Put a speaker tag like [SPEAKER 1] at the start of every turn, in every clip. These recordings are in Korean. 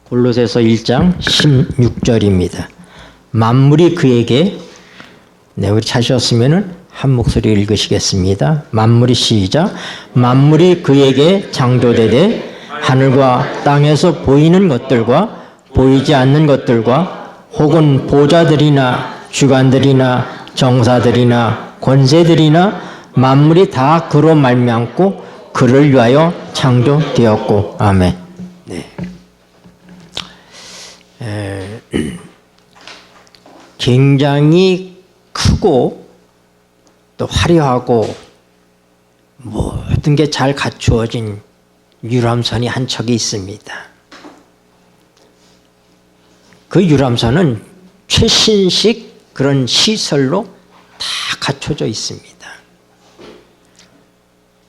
[SPEAKER 1] 골로새서 1장 16절입니다. 만물이 그에게, 네, 우리 찾으셨으면은 한 목소리 읽으시겠습니다. 만물이 시작. 만물이 그에게 창조되되 하늘과 땅에서 보이는 것들과 보이지 않는 것들과 혹은 보좌들이나 주관들이나 정사들이나 권세들이나 만물이 다 그로 말미암고 그를 위하여 창조되었고. 아멘. 네. 굉장히 크고 또 화려하고 모든 게 잘 갖추어진 유람선이 한 척이 있습니다. 그 유람선은 최신식 그런 시설로 다 갖춰져 있습니다.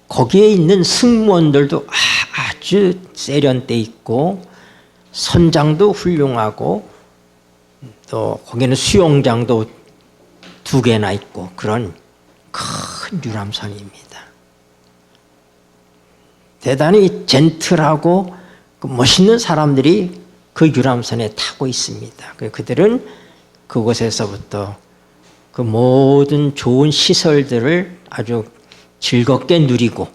[SPEAKER 1] 거기에 있는 승무원들도 아주 세련돼 있고 선장도 훌륭하고 또 거기는 수영장도 2개나 있고 그런 큰 유람선입니다. 대단히 젠틀하고 멋있는 사람들이 그 유람선에 타고 있습니다. 그들은 그곳에서부터 그 모든 좋은 시설들을 아주 즐겁게 누리고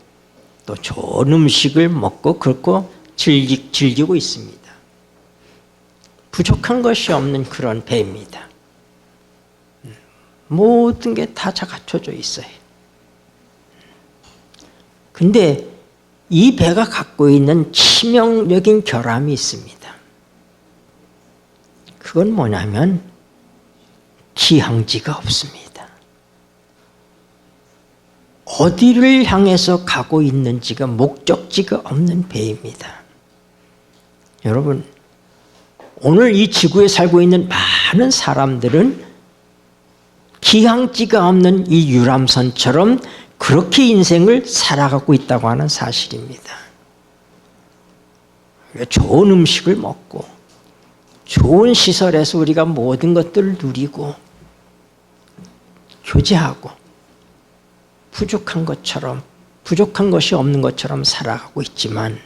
[SPEAKER 1] 또 좋은 음식을 먹고 그렇고 즐기고 있습니다. 부족한 것이 없는 그런 배입니다. 모든 게 다 갖춰져 있어요. 근데 이 배가 갖고 있는 치명적인 결함이 있습니다. 그건 뭐냐면 기항지가 없습니다. 어디를 향해서 가고 있는지가 목적지가 없는 배입니다. 여러분, 오늘 이 지구에 살고 있는 많은 사람들은 기항지가 없는 이 유람선처럼 그렇게 인생을 살아가고 있다고 하는 사실입니다. 좋은 음식을 먹고 좋은 시설에서 우리가 모든 것들을 누리고 교제하고 부족한 것이 없는 것처럼 살아가고 있지만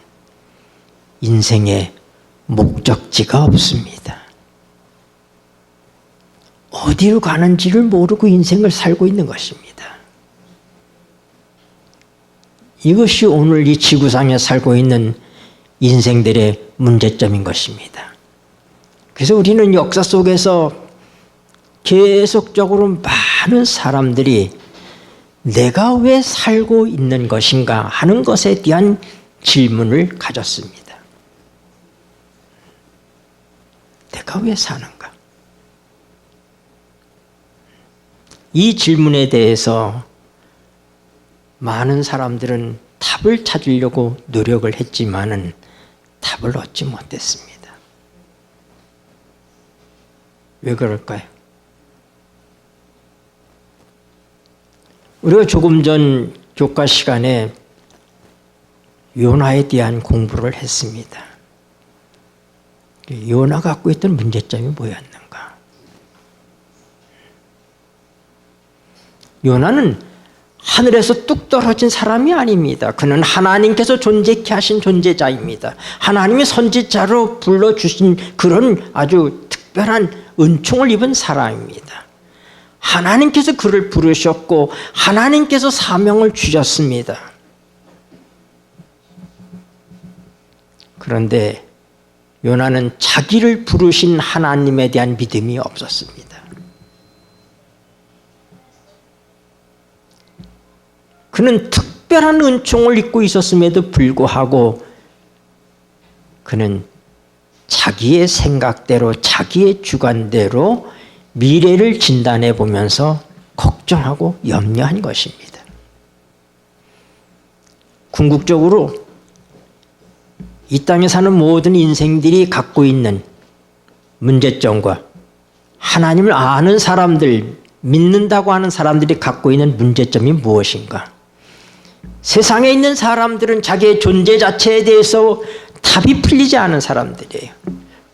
[SPEAKER 1] 인생에 목적지가 없습니다. 어디로 가는지를 모르고 인생을 살고 있는 것입니다. 이것이 오늘 이 지구상에 살고 있는 인생들의 문제점인 것입니다. 그래서 우리는 역사 속에서 계속적으로 많은 사람들이 내가 왜 살고 있는 것인가 하는 것에 대한 질문을 가졌습니다. 내가 왜 사는가? 이 질문에 대해서 많은 사람들은 답을 찾으려고 노력을 했지만은 답을 얻지 못했습니다. 왜 그럴까요? 우리가 조금 전 교과 시간에 요나에 대한 공부를 했습니다. 요나가 갖고 있던 문제점이 뭐였는가? 요나는 하늘에서 뚝 떨어진 사람이 아닙니다. 그는 하나님께서 존재케 하신 존재자입니다. 하나님이 선지자로 불러주신 그런 아주 특별한 은총을 입은 사람입니다. 하나님께서 그를 부르셨고 하나님께서 사명을 주셨습니다. 그런데 요나는 자기를 부르신 하나님에 대한 믿음이 없었습니다. 그는 특별한 은총을 입고 있었음에도 불구하고 그는 자기의 생각대로 자기의 주관대로 미래를 진단해 보면서 걱정하고 염려한 것입니다. 궁극적으로 이 땅에 사는 모든 인생들이 갖고 있는 문제점과 하나님을 아는 사람들, 믿는다고 하는 사람들이 갖고 있는 문제점이 무엇인가? 세상에 있는 사람들은 자기의 존재 자체에 대해서 답이 풀리지 않은 사람들이에요.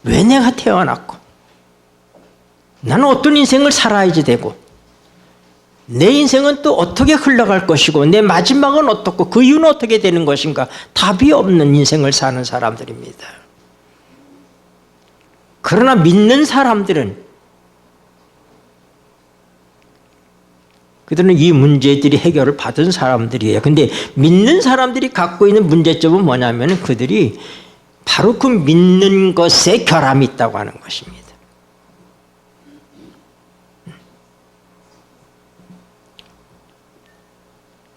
[SPEAKER 1] 왜 내가 태어났고 나는 어떤 인생을 살아야지 되고 내 인생은 또 어떻게 흘러갈 것이고 내 마지막은 어떻고 그 이유는 어떻게 되는 것인가 답이 없는 인생을 사는 사람들입니다. 그러나 믿는 사람들은 그들은 이 문제들이 해결을 받은 사람들이에요. 근데 믿는 사람들이 갖고 있는 문제점은 뭐냐면 그들이 바로 그 믿는 것에 결함이 있다고 하는 것입니다.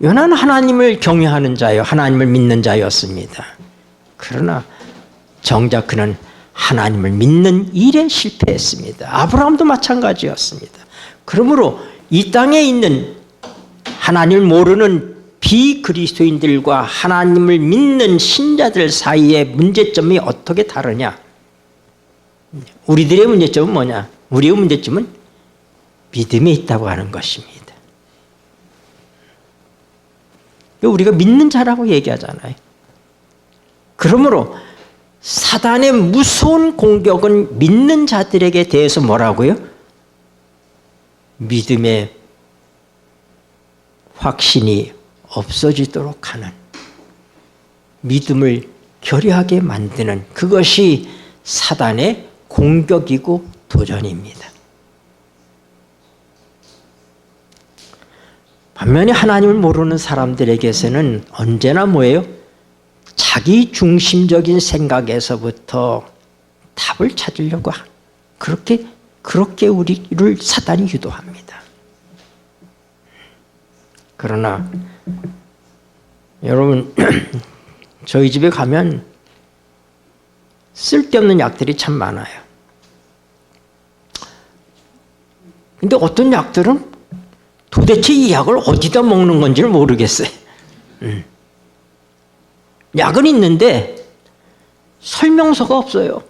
[SPEAKER 1] 요나는 하나님을 경외하는 자요, 하나님을 믿는 자였습니다. 그러나 정작 그는 하나님을 믿는 일에 실패했습니다. 아브라함도 마찬가지였습니다. 그러므로 이 땅에 있는 하나님을 모르는 비그리스도인들과 하나님을 믿는 신자들 사이의 문제점이 어떻게 다르냐? 우리들의 문제점은 뭐냐? 우리의 문제점은 믿음에 있다고 하는 것입니다. 우리가 믿는 자라고 얘기하잖아요. 그러므로 사단의 무서운 공격은 믿는 자들에게 대해서 뭐라고요? 믿음의 확신이 없어지도록 하는, 믿음을 결여하게 만드는 그것이 사단의 공격이고 도전입니다. 반면에 하나님을 모르는 사람들에게서는 언제나 뭐예요? 자기 중심적인 생각에서부터 답을 찾으려고 그렇게 우리를 사단이 유도합니다. 그러나 여러분 저희 집에 가면 쓸데없는 약들이 참 많아요. 근데 어떤 약들은 도대체 이 약을 어디다 먹는 건지를 모르겠어요. 약은 있는데 설명서가 없어요.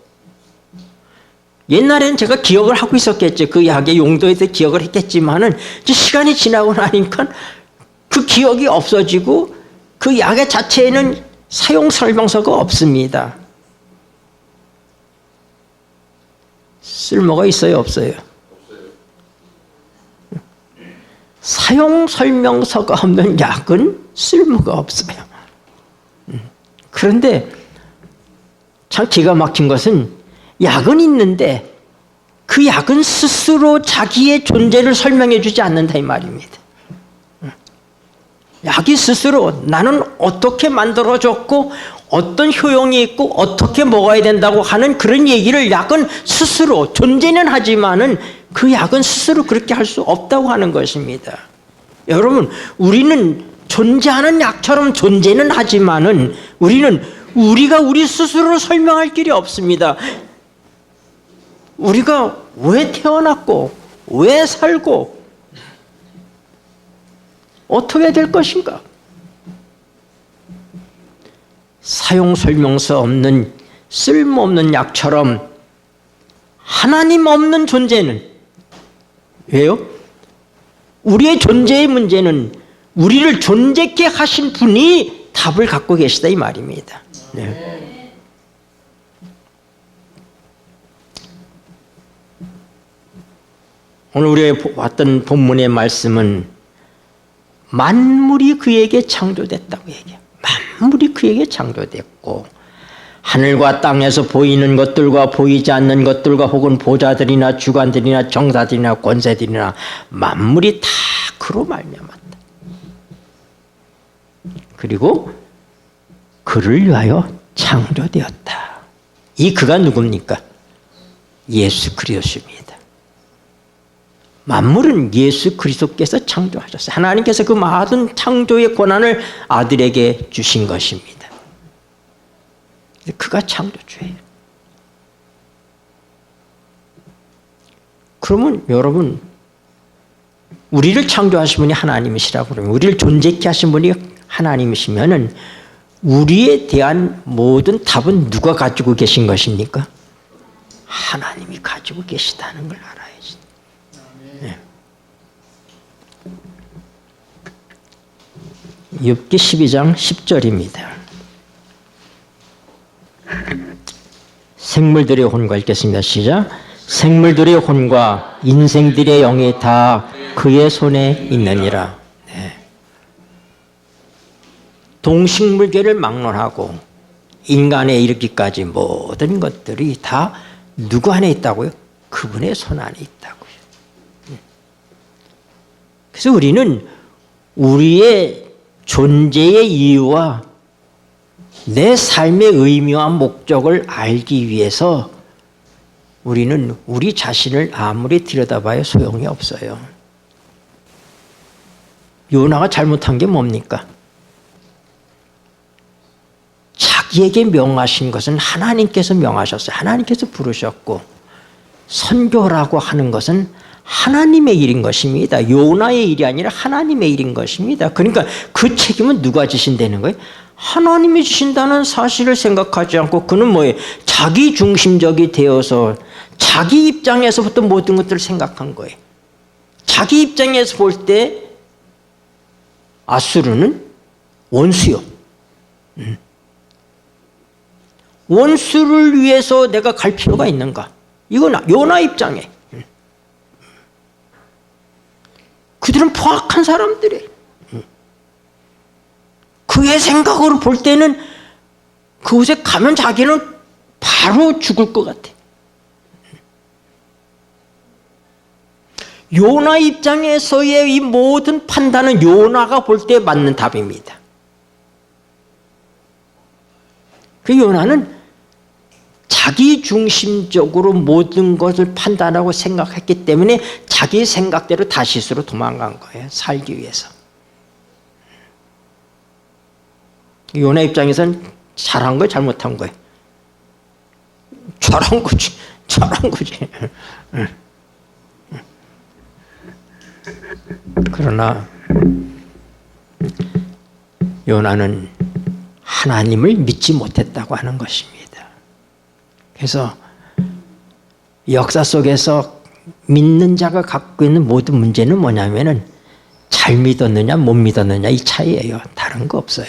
[SPEAKER 1] 옛날에는 제가 기억을 하고 있었겠죠. 그 약의 용도에 대해 기억을 했겠지만은 시간이 지나고 나니까 그 기억이 없어지고 그 약의 자체에는 사용 설명서가 없습니다. 쓸모가 있어요, 없어요? 사용 설명서가 없는 약은 쓸모가 없어요. 그런데 참 기가 막힌 것은 약은 있는데 그 약은 스스로 자기의 존재를 설명해 주지 않는다 이 말입니다. 약이 스스로 나는 어떻게 만들어졌고 어떤 효용이 있고 어떻게 먹어야 된다고 하는 그런 얘기를 약은 스스로 존재는 하지만은 그 약은 스스로 그렇게 할 수 없다고 하는 것입니다. 여러분, 우리는 존재하는 약처럼 존재는 하지만은 우리가 우리 스스로 설명할 길이 없습니다. 우리가 왜 태어났고 왜 살고 어떻게 될 것인가? 사용 설명서 없는 쓸모없는 약처럼 하나님 없는 존재는 왜요? 우리의 존재의 문제는 우리를 존재케 하신 분이 답을 갖고 계시다 이 말입니다. 네. 오늘 우리가 왔던 본문의 말씀은 만물이 그에게 창조됐다고 얘기해요. 만물이 그에게 창조됐고 하늘과 땅에서 보이는 것들과 보이지 않는 것들과 혹은 보좌들이나 주관들이나 정사들이나 권세들이나 만물이 다 그로 말미암았다. 그리고 그를 위하여 창조되었다. 이 그가 누굽니까? 예수 그리스도입니다. 만물은 예수 그리스도께서 창조하셨어요. 하나님께서 그 모든 창조의 권한을 아들에게 주신 것입니다. 그가 창조주예요. 그러면 여러분, 우리를 창조하신 분이 하나님이시라고 그러면, 우리를 존재케 하신 분이 하나님이시면은 우리에 대한 모든 답은 누가 가지고 계신 것입니까? 하나님이 가지고 계시다는 걸 알아야지. 네. 욥기 12장 10절입니다. 생물들의 혼과 읽겠습니다. 시작. 생물들의 혼과 인생들의 영이 다 그의 손에 있느니라. 네. 동식물계를 막론하고 인간에 이르기까지 모든 것들이 다 누구 안에 있다고요? 그분의 손 안에 있다고요. 그래서 우리는 우리의 존재의 이유와 내 삶의 의미와 목적을 알기 위해서 우리는 우리 자신을 아무리 들여다봐야 소용이 없어요. 요나가 잘못한 게 뭡니까? 자기에게 명하신 것은 하나님께서 명하셨어요. 하나님께서 부르셨고 선교라고 하는 것은 하나님의 일인 것입니다. 요나의 일이 아니라 하나님의 일인 것입니다. 그러니까 그 책임은 누가 지신다는 거예요? 하나님이 주신다는 사실을 생각하지 않고 그는 뭐예요? 자기 중심적이 되어서 자기 입장에서부터 모든 것들을 생각한 거예요. 자기 입장에서 볼 때 아수르는 원수요. 원수를 위해서 내가 갈 필요가 있는가? 이건 요나 입장에. 그들은 포악한 사람들이에요. 그의 생각으로 볼 때는 그곳에 가면 자기는 바로 죽을 것 같아. 요나 입장에서의 이 모든 판단은 요나가 볼 때 맞는 답입니다. 그 요나는 자기 중심적으로 모든 것을 판단하고 생각했기 때문에 자기 생각대로 다시스로 도망간 거예요. 살기 위해서. 요나 입장에서는 잘한 거예요, 잘못한 거예요? 잘한 거지. 잘한 거지. 그러나 요나는 하나님을 믿지 못했다고 하는 것입니다. 그래서 역사 속에서 믿는 자가 갖고 있는 모든 문제는 뭐냐면은 잘 믿었느냐 못 믿었느냐 이 차이예요. 다른 거 없어요.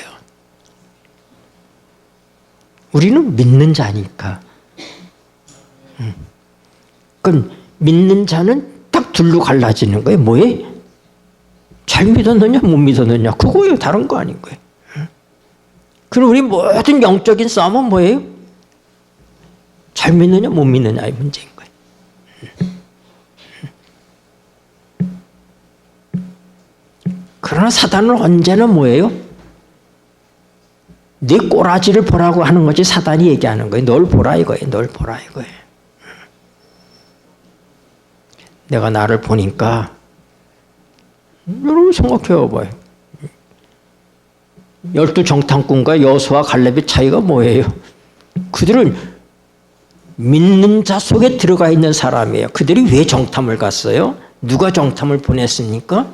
[SPEAKER 1] 우리는 믿는 자니까. 그럼 믿는 자는 딱 둘로 갈라지는 거예요. 뭐예요? 잘 믿었느냐 못 믿었느냐 그거예요. 다른 거 아닌 거예요. 그럼 우리 모든 영적인 싸움은 뭐예요? 잘 믿느냐 못 믿느냐의 문제인 거예요. 그러나 사단은 언제나 뭐예요? 네 꼬라지를 보라고 하는 거지 사단이 얘기하는 거예요. 널 보라 이거예요. 널 보라 이거예요. 내가 나를 보니까 여러분 생각해 봐요. 12 정탐꾼과 여호수아 갈렙의 차이가 뭐예요? 그들은 믿는 자 속에 들어가 있는 사람이에요. 그들이 왜 정탐을 갔어요? 누가 정탐을 보냈습니까?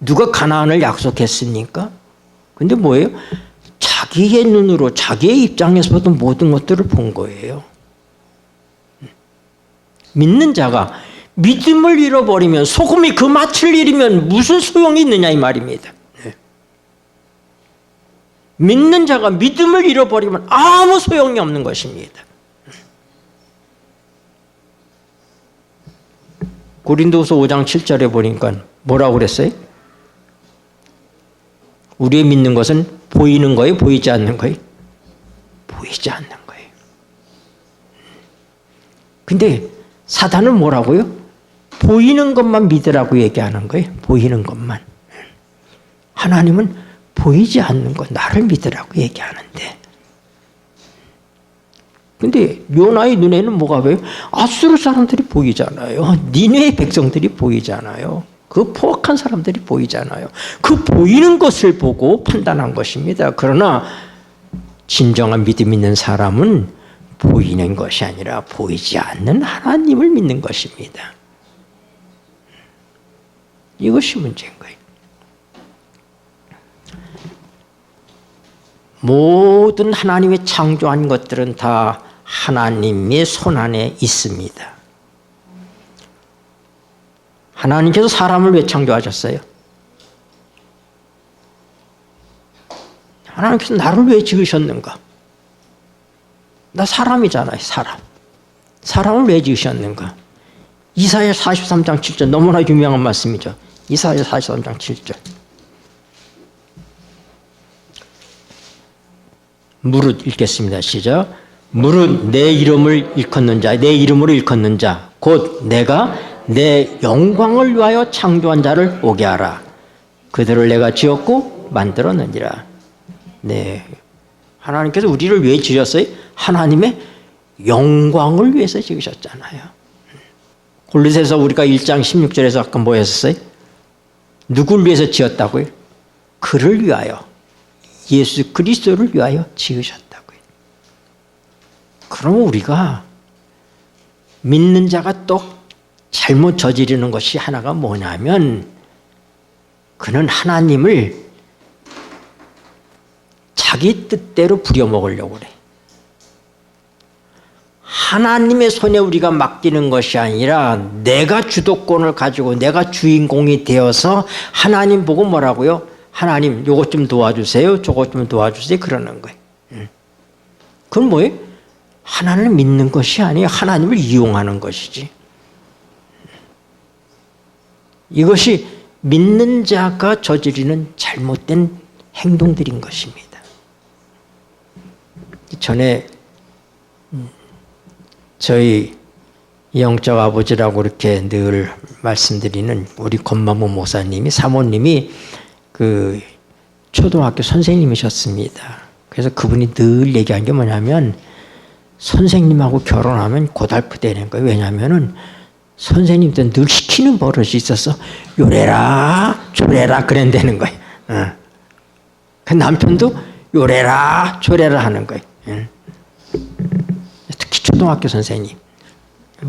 [SPEAKER 1] 누가 가나안을 약속했습니까? 근데 뭐예요? 자기의 눈으로 자기의 입장에서부터 모든 것들을 본 거예요. 믿는 자가 믿음을 잃어버리면 소금이 그 맛을 잃으면 무슨 소용이 있느냐 이 말입니다. 믿는 자가 믿음을 잃어버리면 아무 소용이 없는 것입니다. 고린도후서 5장 7절에 보니까 뭐라고 그랬어요? 우리의 믿는 것은 보이는 거예요? 보이지 않는 거예요? 보이지 않는 거예요. 근데 사단은 뭐라고요? 보이는 것만 믿으라고 얘기하는 거예요. 보이는 것만. 하나님은 보이지 않는 것, 나를 믿으라고 얘기하는데. 근데 요나의 눈에는 뭐가 보여요? 아수르 사람들이 보이잖아요. 니네의 백성들이 보이잖아요. 그 포악한 사람들이 보이잖아요. 그 보이는 것을 보고 판단한 것입니다. 그러나 진정한 믿음 있는 사람은 보이는 것이 아니라 보이지 않는 하나님을 믿는 것입니다. 이것이 문제인 거예요. 모든 하나님이 창조한 것들은 다 하나님의 손 안에 있습니다. 하나님께서 사람을 왜 창조하셨어요? 하나님께서 나를 왜 지으셨는가? 나 사람이잖아요, 사람. 사람을 왜 지으셨는가? 이사야 43장 7절 너무나 유명한 말씀이죠. 이사야 43장 7절. 무릇 읽겠습니다. 시작. 무릇 내 이름을 일컫는 자, 내 이름으로 일컫는 자, 곧 내가 내 영광을 위하여 창조한 자를 오게 하라. 그들을 내가 지었고 만들었느니라. 네, 하나님께서 우리를 왜 지었어요? 하나님의 영광을 위해서 지으셨잖아요. 골로새서 우리가 1장 16절에서 아까 뭐 했었어요? 누굴 위해서 지었다고요? 그를 위하여, 예수 그리스도를 위하여 지으셨다고요. 그럼 우리가 믿는 자가 또 잘못 저지르는 것이 하나가 뭐냐면, 그는 하나님을 자기 뜻대로 부려먹으려고 그래. 하나님의 손에 우리가 맡기는 것이 아니라 내가 주도권을 가지고 내가 주인공이 되어서 하나님 보고 뭐라고요? 하나님 요것 좀 도와주세요, 저것 좀 도와주세요, 그러는 거예요. 그건 뭐예요? 하나님을 믿는 것이 아니에요. 하나님을 이용하는 것이지. 이것이 믿는 자가 저지르는 잘못된 행동들인 것입니다. 전에 저희 영적 아버지라고 이렇게 늘 말씀드리는 우리 권만무 목사님이, 사모님이 그 초등학교 선생님이셨습니다. 그래서 그분이 늘 얘기한 게 뭐냐면, 선생님하고 결혼하면 고달프다는 거예요. 왜냐하면은 선생님도 늘 시키는 버릇이 있어서 요래라 조래라 그런다는 거예요. 그 남편도 요래라 조래라 하는 거예요. 특히 초등학교 선생님.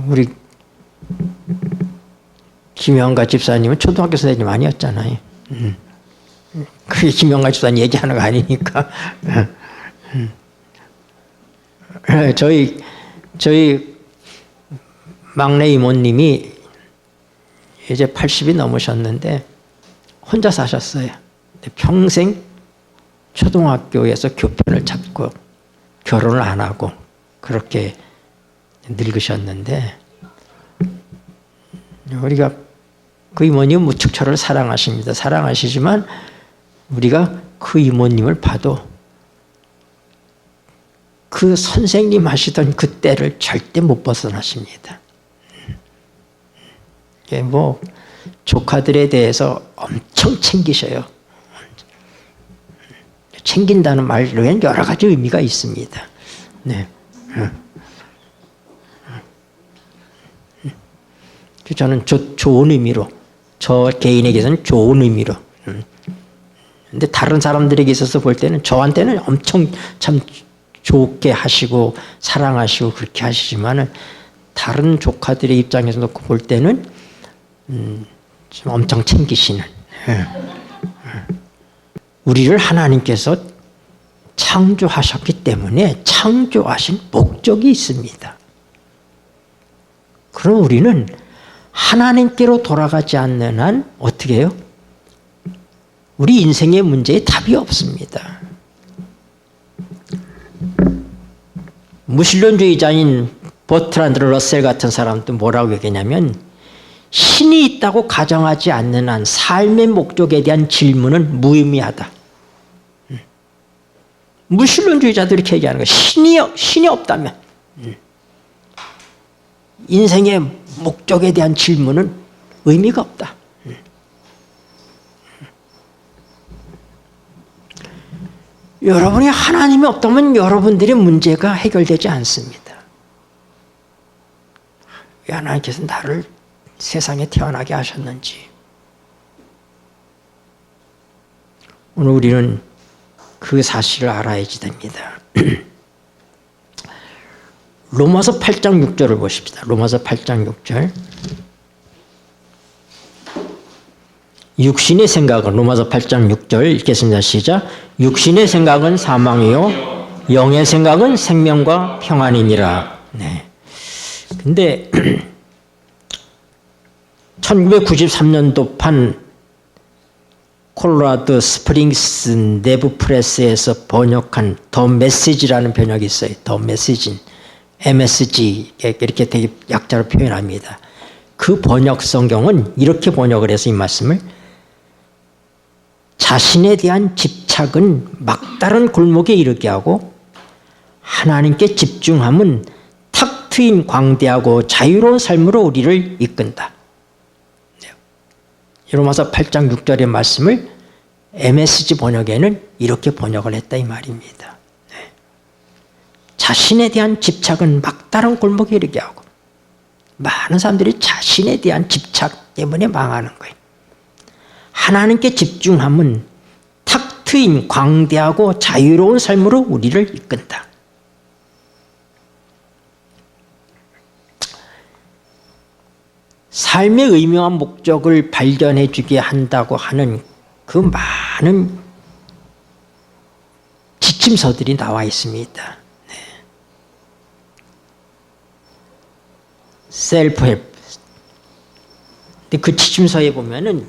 [SPEAKER 1] 우리 김영가 집사님은 초등학교 선생님 아니었잖아요. 그게 김영가 집사님 얘기하는 거 아니니까. 저희 막내 이모님이 이제 80이 넘으셨는데 혼자 사셨어요. 평생 초등학교에서 교편을 잡고 결혼을 안 하고 그렇게 늙으셨는데, 우리가 그 이모님은 무척 저를 사랑하십니다. 사랑하시지만 우리가 그 이모님을 봐도 그 선생님 하시던 그 때를 절대 못 벗어나십니다. 뭐 조카들에 대해서 엄청 챙기셔요. 챙긴다는 말로는 여러 가지 의미가 있습니다. 네. 저는 좋은 의미로, 저 개인에게서는 좋은 의미로. 근데 다른 사람들에게 있어서 볼 때는, 저한테는 엄청 참 좋게 하시고 사랑하시고 그렇게 하시지만은, 다른 조카들의 입장에서 놓고 볼 때는 좀 엄청 챙기시는. 우리를 하나님께서 창조하셨기 때문에 창조하신 목적이 있습니다. 그럼 우리는 하나님께로 돌아가지 않는 한 어떻게 해요? 우리 인생의 문제에 답이 없습니다. 무신론주의자인 버트란드 러셀 같은 사람도 뭐라고 얘기하냐면, 신이 있다고 가정하지 않는 한 삶의 목적에 대한 질문은 무의미하다. 무신론주의자들이 이렇게 얘기하는 거예요. 신이 없다면 인생의 목적에 대한 질문은 의미가 없다. 여러분이 하나님이 없다면 여러분들의 문제가 해결되지 않습니다. 왜 하나님께서 나를 세상에 태어나게 하셨는지. 오늘 우리는 그 사실을 알아야지 됩니다. 로마서 8장 6절을 보십시다. 로마서 8장 6절. 육신의 생각은, 로마서 8장 6절 읽겠습니다. 시작. 육신의 생각은 사망이요 영의 생각은 생명과 평안이니라. 네. 근데 1993년도판 콜로라도 스프링스 내부 프레스에서 번역한 더 메시지라는 번역이 있어요. 더 메시지, MSG 이렇게 되게 약자로 표현합니다. 그 번역 성경은 이렇게 번역을 해서 이 말씀을, 자신에 대한 집착은 막다른 골목에 이르게 하고 하나님께 집중함은 탁 트인 광대하고 자유로운 삶으로 우리를 이끈다. 로마서 8장 6절의 말씀을 MSG 번역에는 이렇게 번역을 했다 이 말입니다. 자신에 대한 집착은 막다른 골목에 이르게 하고, 많은 사람들이 자신에 대한 집착 때문에 망하는 거예요. 하나님께 집중함은 탁 트인 광대하고 자유로운 삶으로 우리를 이끈다. 삶의 의미와 목적을 발견해 주게 한다고 하는 그 많은 지침서들이 나와 있습니다. 셀프헬프. 근데 그 지침서에 보면은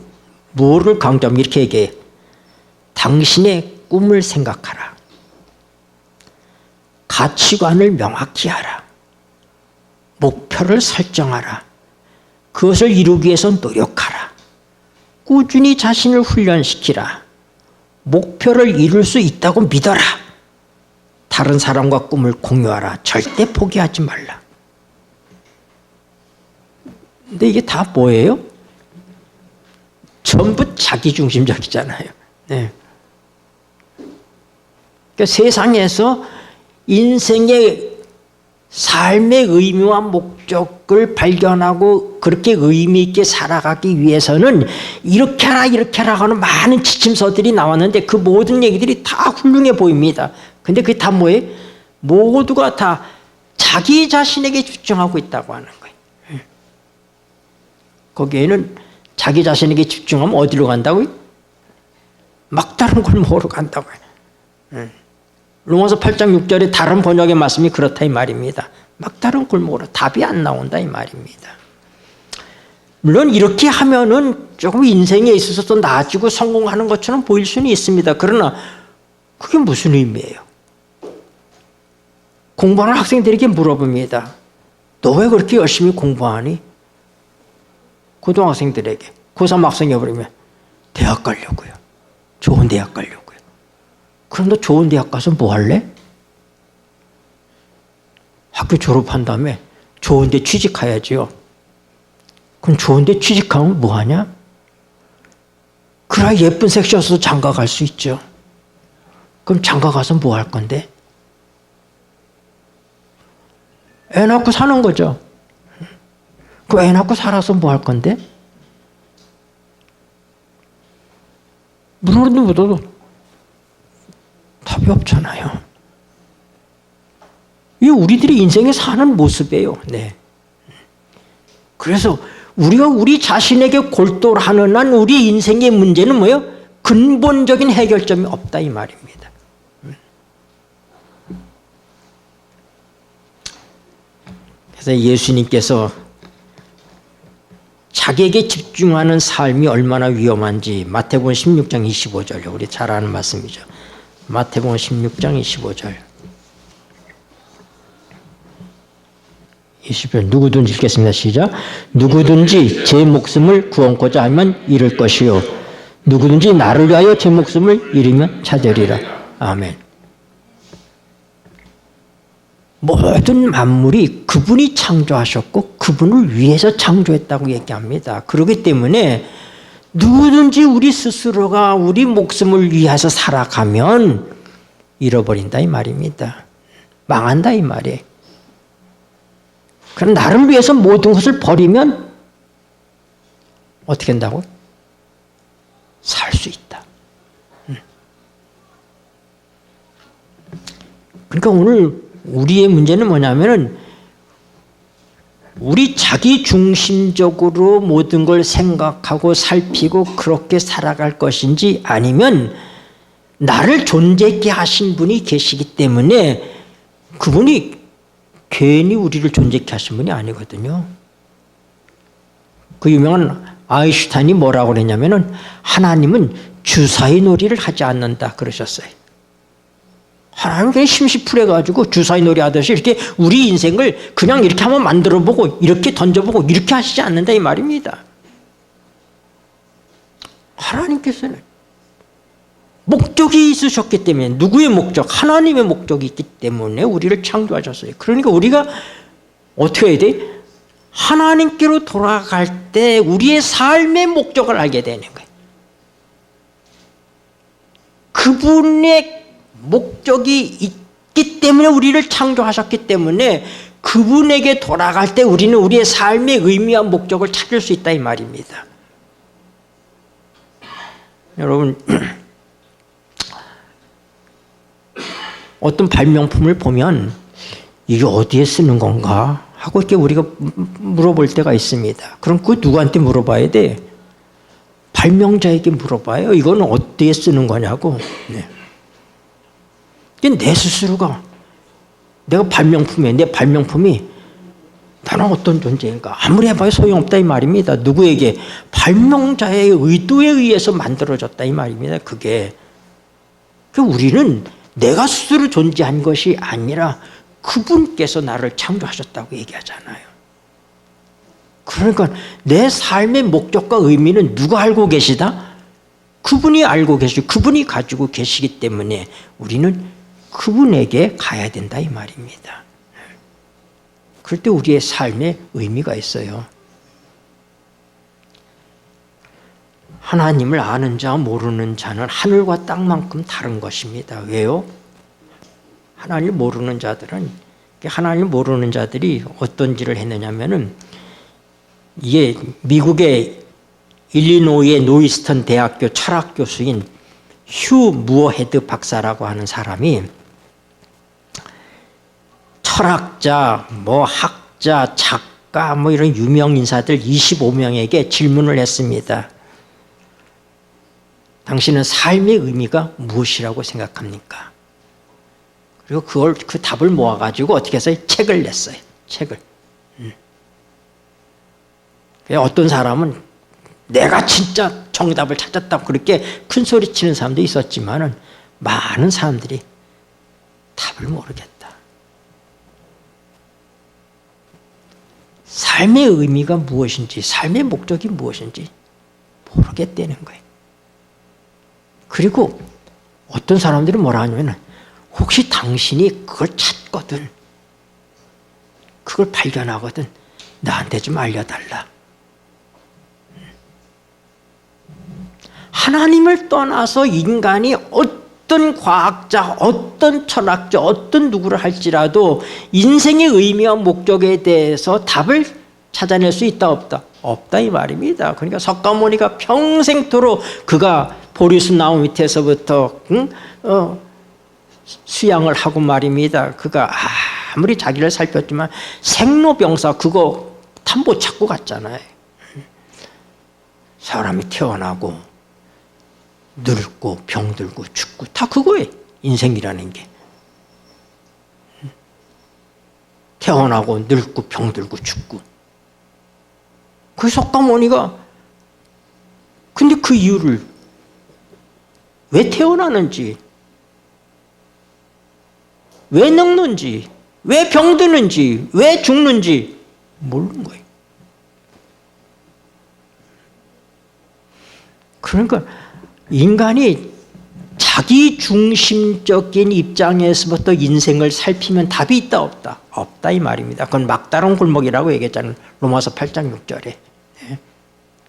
[SPEAKER 1] 뭐를 강조하면 이렇게 얘기해. 당신의 꿈을 생각하라. 가치관을 명확히 하라. 목표를 설정하라. 그것을 이루기 위해서 노력하라. 꾸준히 자신을 훈련시키라. 목표를 이룰 수 있다고 믿어라. 다른 사람과 꿈을 공유하라. 절대 포기하지 말라. 근데 이게 다 뭐예요? 전부 자기중심적이잖아요. 네. 그러니까 세상에서 인생의 삶의 의미와 목적을 발견하고 그렇게 의미 있게 살아가기 위해서는 이렇게 하라 이렇게 하라 하는 많은 지침서들이 나왔는데 그 모든 얘기들이 다 훌륭해 보입니다. 근데 그게 다 뭐예요? 모두가 다 자기 자신에게 집중하고 있다고 하는 거예요. 거기에는 자기 자신에게 집중하면 어디로 간다고요? 막다른 골목으로 간다고요. 로마서 8장 6절에 다른 번역의 말씀이 그렇다 이 말입니다. 막다른 골목으로 답이 안 나온다 이 말입니다. 물론 이렇게 하면은 조금 인생에 있어서 또 나아지고 성공하는 것처럼 보일 수는 있습니다. 그러나 그게 무슨 의미예요? 공부하는 학생들에게 물어봅니다. 너 왜 그렇게 열심히 공부하니? 고등학생들에게, 고3 학생이 버리면 대학 가려고요. 좋은 대학 가려고요. 그럼 너 좋은 대학 가서 뭐 할래? 학교 졸업한 다음에 좋은 데 취직해야지요. 그럼 좋은 데 취직하면 뭐 하냐? 그래야 예쁜 섹시여서 장가 갈 수 있죠. 그럼 장가 가서 뭐 할 건데? 애 낳고 사는 거죠. 그 애 낳고 살아서 뭐 할 건데? 물어도 답이 없잖아요. 이게 우리들이 인생에 사는 모습이에요. 네. 그래서 우리가 우리 자신에게 골똘하는 한 우리 인생의 문제는 뭐예요? 근본적인 해결점이 없다 이 말입니다. 그래서 예수님께서 자기에게 집중하는 삶이 얼마나 위험한지 마태복음 16장 25절 우리 잘 아는 말씀이죠. 마태복음 16장 25절 20절 누구든지 읽겠습니다. 시작. 누구든지 제 목숨을 구원코자 하면 잃을 것이요 누구든지 나를 위하여 제 목숨을 잃으면 찾으리라. 아멘. 모든 만물이 그분이 창조하셨고 그분을 위해서 창조했다고 얘기합니다. 그렇기 때문에 누구든지 우리 스스로가 우리 목숨을 위해서 살아가면 잃어버린다 이 말입니다. 망한다 이 말이에요. 그럼 나를 위해서 모든 것을 버리면 어떻게 한다고? 살 수 있다. 그러니까 오늘 우리의 문제는 뭐냐면은 우리 자기 중심적으로 모든 걸 생각하고 살피고 그렇게 살아갈 것인지 아니면 나를 존재있게 하신 분이 계시기 때문에 그분이 괜히 우리를 존재있게 하신 분이 아니거든요. 그 유명한 아인슈타인이 뭐라고 그랬냐면은 하나님은 주사위 놀이를 하지 않는다 그러셨어요. 하나님은 그냥 심시풀해가지고 주사위 놀이 하듯이 이렇게 우리 인생을 그냥 이렇게 한번 만들어보고 이렇게 던져보고 이렇게 하시지 않는다 이 말입니다. 하나님께서는 목적이 있으셨기 때문에, 누구의 목적? 하나님의 목적이 있기 때문에 우리를 창조하셨어요. 그러니까 우리가 어떻게 해야 돼? 하나님께로 돌아갈 때 우리의 삶의 목적을 알게 되는 거예요. 그분의 목적이 있기 때문에 우리를 창조하셨기 때문에 그분에게 돌아갈 때 우리는 우리의 삶의 의미와 목적을 찾을 수 있다 이 말입니다. 여러분, 어떤 발명품을 보면 이게 어디에 쓰는 건가 하고 이렇게 우리가 물어볼 때가 있습니다. 그럼 그 누구한테 물어봐야 돼? 발명자에게 물어봐요. 이거는 어디에 쓰는 거냐고. 네. 내 스스로가 내가 발명품이에요. 내 발명품이 나는 어떤 존재인가 아무리 해봐야 소용없다 이 말입니다. 누구에게? 발명자의 의도에 의해서 만들어졌다 이 말입니다. 그게 우리는 내가 스스로 존재한 것이 아니라 그분께서 나를 창조하셨다고 얘기하잖아요. 그러니까 내 삶의 목적과 의미는 누가 알고 계시다? 그분이 알고 계시고 그분이 가지고 계시기 때문에 우리는 그분에게 가야 된다 이 말입니다. 그럴 때 우리의 삶에 의미가 있어요. 하나님을 아는 자와 모르는 자는 하늘과 땅만큼 다른 것입니다. 왜요? 하나님을 모르는 자들이 어떤 일을 했느냐면은, 이게 미국의 일리노이의 노이스턴 대학교 철학 교수인 휴 무어헤드 박사라고 하는 사람이 철학자, 학자, 작가, 이런 유명 인사들 25명에게 질문을 했습니다. 당신은 삶의 의미가 무엇이라고 생각합니까? 그리고 그 답을 모아가지고 어떻게 해서 책을 냈어요. 책을. 어떤 사람은 내가 진짜 정답을 찾았다고 그렇게 큰 소리 치는 사람도 있었지만은 많은 사람들이 답을 모르겠다. 삶의 의미가 무엇인지, 삶의 목적이 무엇인지 모르겠다는 거예요. 그리고 어떤 사람들이 뭐라 하냐면, 혹시 당신이 그걸 찾거든, 그걸 발견하거든, 나한테 좀 알려달라. 하나님을 떠나서 인간이 어떤 과학자, 어떤 철학자, 어떤 누구를 할지라도 인생의 의미와 목적에 대해서 답을 찾아낼 수 있다 없다? 없다 이 말입니다. 그러니까 석가모니가 평생토록 그가 보리수 나무 밑에서부터 수양을 하고 말입니다. 그가 아무리 자기를 살폈지만 생로병사 그거 탐보 찾고 갔잖아요. 사람이 태어나고 늙고 병들고 죽고 다 그거예요. 인생이라는 게. 태어나고 늙고 병들고 죽고. 그 석가모니가 근데 그 이유를 왜 태어나는지, 왜 늙는지, 왜 병드는지, 왜 죽는지 모르는 거예요. 그러니까 인간이 자기 중심적인 입장에서부터 인생을 살피면 답이 있다 없다? 없다 이 말입니다. 그건 막다른 골목이라고 얘기했잖아요. 로마서 8장 6절에.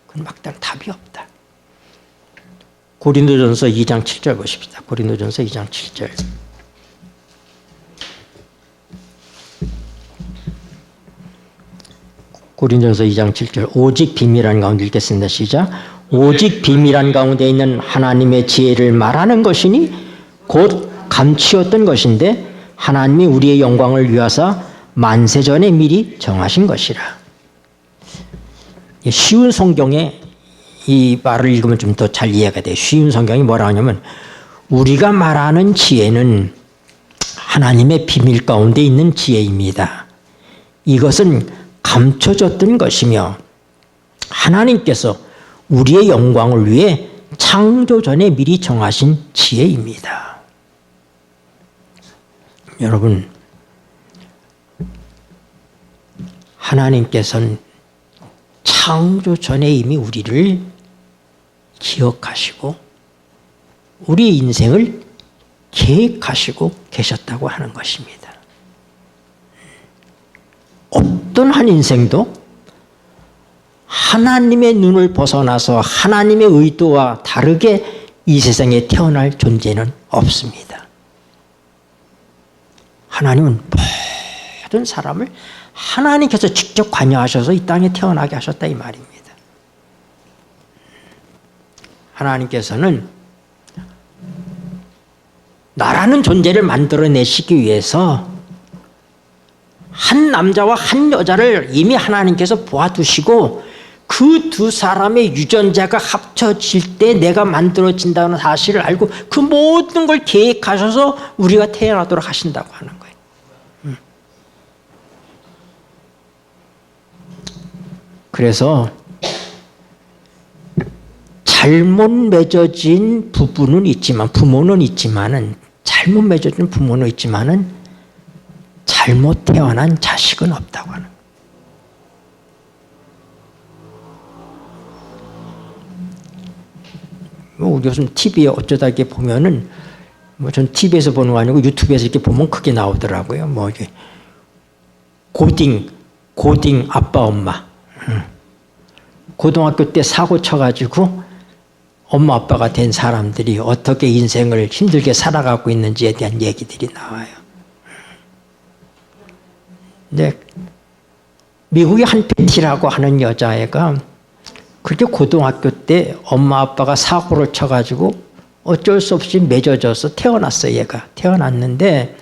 [SPEAKER 1] 그건 막다른 답이 없다. 고린도전서 2장 7절 보십시다. 고린도전서 2장 7절. 고린도전서 2장 7절. 오직 비밀한 가운데 읽겠습니다. 시작. 오직 비밀한 가운데 있는 하나님의 지혜를 말하는 것이니 곧 감추었던 것인데 하나님이 우리의 영광을 위하사 만세전에 미리 정하신 것이라. 쉬운 성경에 이 말을 읽으면 좀 더 잘 이해가 돼요. 쉬운 성경이 뭐라 하냐면, 우리가 말하는 지혜는 하나님의 비밀 가운데 있는 지혜입니다. 이것은 감춰졌던 것이며 하나님께서 우리의 영광을 위해 창조 전에 미리 정하신 지혜입니다. 여러분, 하나님께서는 창조 전에 이미 우리를 기억하시고 우리 인생을 계획하시고 계셨다고 하는 것입니다. 어떤 한 인생도 하나님의 눈을 벗어나서 하나님의 의도와 다르게 이 세상에 태어날 존재는 없습니다. 하나님은 모든 사람을 하나님께서 직접 관여하셔서 이 땅에 태어나게 하셨다 이 말입니다. 하나님께서는 나라는 존재를 만들어내시기 위해서 한 남자와 한 여자를 이미 하나님께서 보아두시고 그 두 사람의 유전자가 합쳐질 때 내가 만들어진다는 사실을 알고 그 모든 걸 계획하셔서 우리가 태어나도록 하신다고 하는 거예요. 그래서 잘못 맺어진 부부는 있지만 부모는 있지만은 잘못 맺어진 부모는 있지만은 잘못 태어난 자식은 없다고 하는 거예요. 요즘 TV에 어쩌다 이렇게 보면은 전 TV에서 보는 거 아니고 유튜브에서 이렇게 보면 크게 나오더라고요. 이게 고딩 아빠 엄마. 고등학교 때 사고 쳐가지고 엄마 아빠가 된 사람들이 어떻게 인생을 힘들게 살아가고 있는지에 대한 얘기들이 나와요. 근데 미국의 한 베티라고 하는 여자애가 그렇게 고등학교 때 엄마 아빠가 사고를 쳐가지고 어쩔 수 없이 맺어져서 태어났어요. 얘가 태어났는데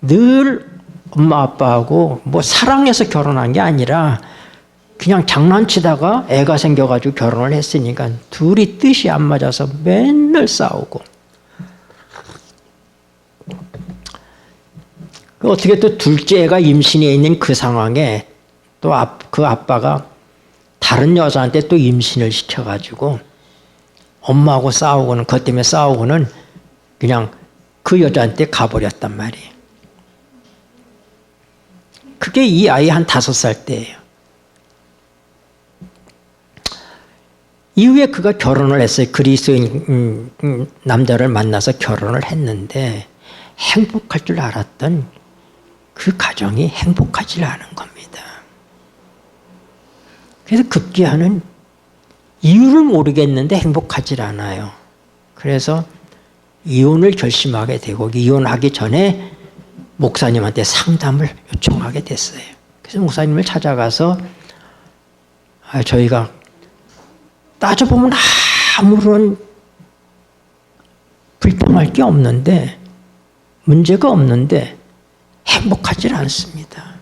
[SPEAKER 1] 늘 엄마 아빠하고 사랑해서 결혼한 게 아니라 그냥 장난치다가 애가 생겨가지고 결혼을 했으니까 둘이 뜻이 안 맞아서 맨날 싸우고 어떻게 또 둘째 애가 임신해 있는 그 상황에 또 그 아빠가 다른 여자한테 또 임신을 시켜가지고 엄마하고 싸우고는 그것 때문에 싸우고는 그냥 그 여자한테 가버렸단 말이에요. 그게 이 아이 한 5살 때예요. 이후에 그가 결혼을 했어요. 그리스도인 남자를 만나서 결혼을 했는데 행복할 줄 알았던 그 가정이 행복하지 않은 겁니다. 그래서 급기야는 이유를 모르겠는데 행복하지 않아요. 그래서 이혼을 결심하게 되고 이혼하기 전에 목사님한테 상담을 요청하게 됐어요. 그래서 목사님을 찾아가서 저희가 따져보면 아무런 불평할 게 없는데 문제가 없는데 행복하지 않습니다.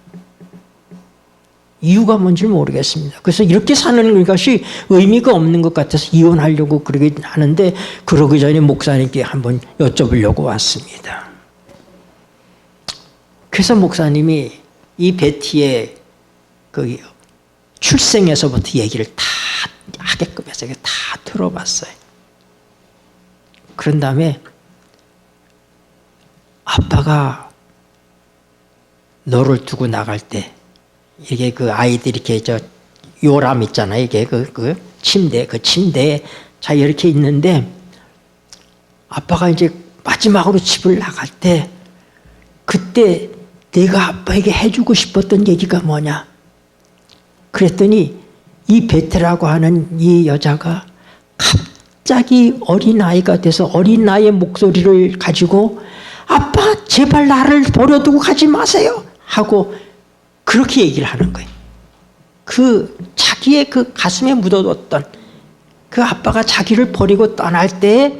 [SPEAKER 1] 이유가 뭔지 모르겠습니다. 그래서 이렇게 사는 것이 의미가 없는 것 같아서 이혼하려고 그러긴 하는데 그러기 전에 목사님께 한번 여쭤보려고 왔습니다. 그래서 목사님이 이 베티의 그 출생에서부터 얘기를 다 하게끔 해서 다 들어봤어요. 그런 다음에 아빠가 너를 두고 나갈 때 이게 그 아이들이 이렇게 요람 있잖아요. 이게 그 침대에 자 이렇게 있는데 아빠가 이제 마지막으로 집을 나갈 때 그때 내가 아빠에게 해주고 싶었던 얘기가 뭐냐? 그랬더니 이 베테라고 하는 이 여자가 갑자기 어린아이가 돼서 어린아이의 목소리를 가지고 아빠 제발 나를 버려두고 가지 마세요 하고 그렇게 얘기를 하는 거예요. 그 자기의 그 가슴에 묻어뒀던 그 아빠가 자기를 버리고 떠날 때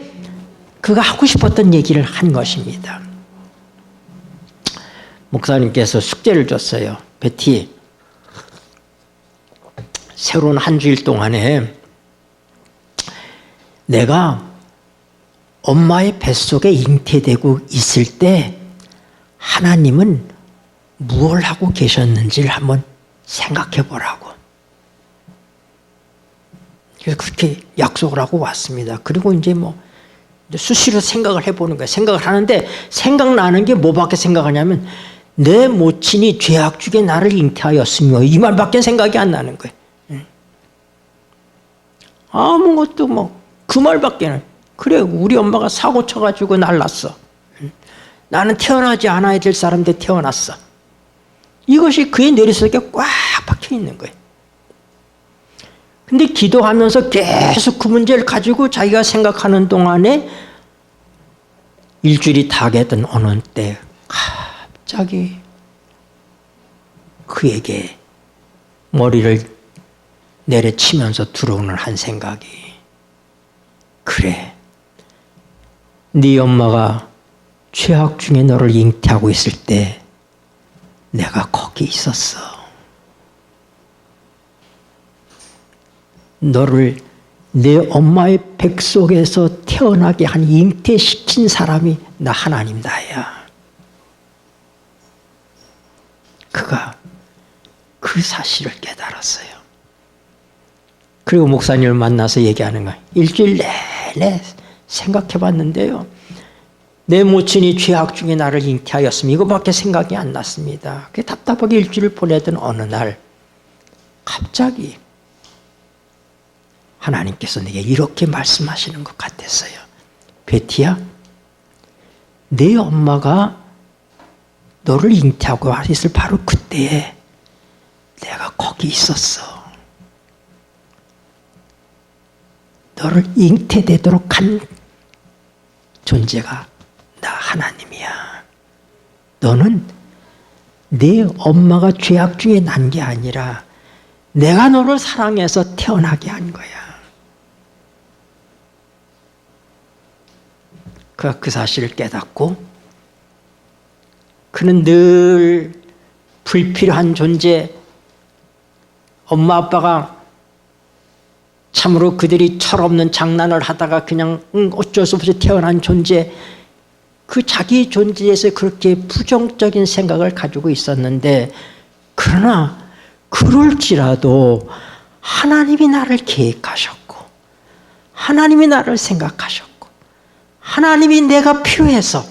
[SPEAKER 1] 그가 하고 싶었던 얘기를 한 것입니다. 목사님께서 숙제를 줬어요. 베티, 새로운 한 주일 동안에 내가 엄마의 뱃속에 잉태되고 있을 때 하나님은 무엇을 하고 계셨는지를 한번 생각해 보라고. 그래서 그렇게 약속을 하고 왔습니다. 그리고 이제 수시로 생각을 해보는 거예요. 생각을 하는데 생각나는 게 뭐밖에 생각하냐면 내 모친이 죄악 중에 나를 잉태하였으며 이 말밖에 생각이 안 나는 거예요. 아무것도 그 말밖에는 그래, 우리 엄마가 사고 쳐가지고 날랐어. 나는 태어나지 않아야 될 사람인데 태어났어. 이것이 그의 내리속에 꽉 박혀 있는 거예요. 근데 기도하면서 계속 그 문제를 가지고 자기가 생각하는 동안에 일주일이 다 되던 어느 때 갑자기 그에게 머리를 내려치면서 들어오는 한 생각이, 그래, 네 엄마가 죄악 중에 너를 잉태하고 있을 때 내가 거기 있었어. 너를 내 엄마의 백 속에서 태어나게 한 잉태시킨 사람이 나 하나님 나야. 그가 그 사실을 깨달았어요. 그리고 목사님을 만나서 얘기하는 거예요. 일주일 내내 생각해 봤는데요, 내 모친이 죄악 중에 나를 잉태하였으면 이거밖에 생각이 안 났습니다. 그게 답답하게 일주일을 보내던 어느 날 갑자기 하나님께서 내게 이렇게 말씀하시는 것 같았어요. 베티야, 내 엄마가 너를 잉태하고 있을 바로 그때에 내가 거기 있었어. 너를 잉태되도록 한 존재가 나 하나님이야. 너는 내 엄마가 죄악 중에 난 게 아니라 내가 너를 사랑해서 태어나게 한 거야. 그가 그 사실을 깨닫고, 그는 늘 불필요한 존재, 엄마 아빠가 참으로 그들이 철없는 장난을 하다가 그냥 어쩔 수 없이 태어난 존재, 그 자기 존재에서 그렇게 부정적인 생각을 가지고 있었는데, 그러나 그럴지라도 하나님이 나를 계획하셨고 하나님이 나를 생각하셨고 하나님이 내가 필요해서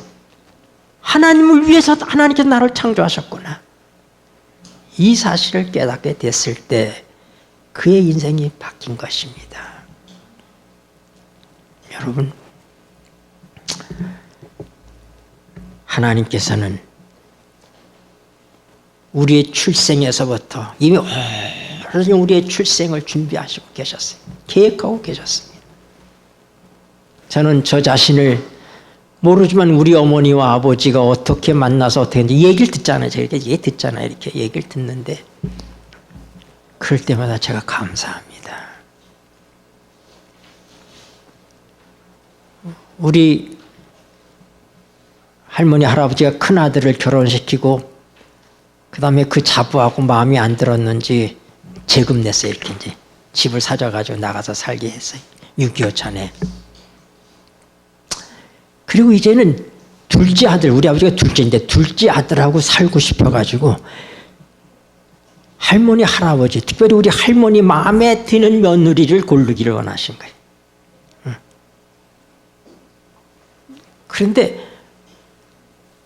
[SPEAKER 1] 하나님을 위해서 하나님께서 나를 창조하셨구나. 이 사실을 깨닫게 됐을 때 그의 인생이 바뀐 것입니다. 여러분, 하나님께서는 우리의 출생에서부터 이미 오래전 우리의 출생을 준비하시고 계셨어요. 계획하고 계셨습니다. 저는 저 자신을 모르지만 우리 어머니와 아버지가 어떻게 만나서 어떻게 했는지 얘기를 듣잖아요. 제가 이렇게 듣잖아요. 이렇게 얘기를 듣는데 그럴 때마다 제가 감사합니다. 우리 할머니 할아버지가 큰 아들을 결혼시키고 그 다음에 그 자부하고 마음이 안 들었는지 재금 냈어요. 이렇게 이제 집을 사줘가지고 나가서 살게 했어요. 6.25 전에. 그리고 이제는 둘째 아들, 우리 아버지가 둘째인데 둘째 아들하고 살고 싶어가지고 할머니 할아버지, 특별히 우리 할머니 마음에 드는 며느리를 고르기를 원하신 거예요. 그런데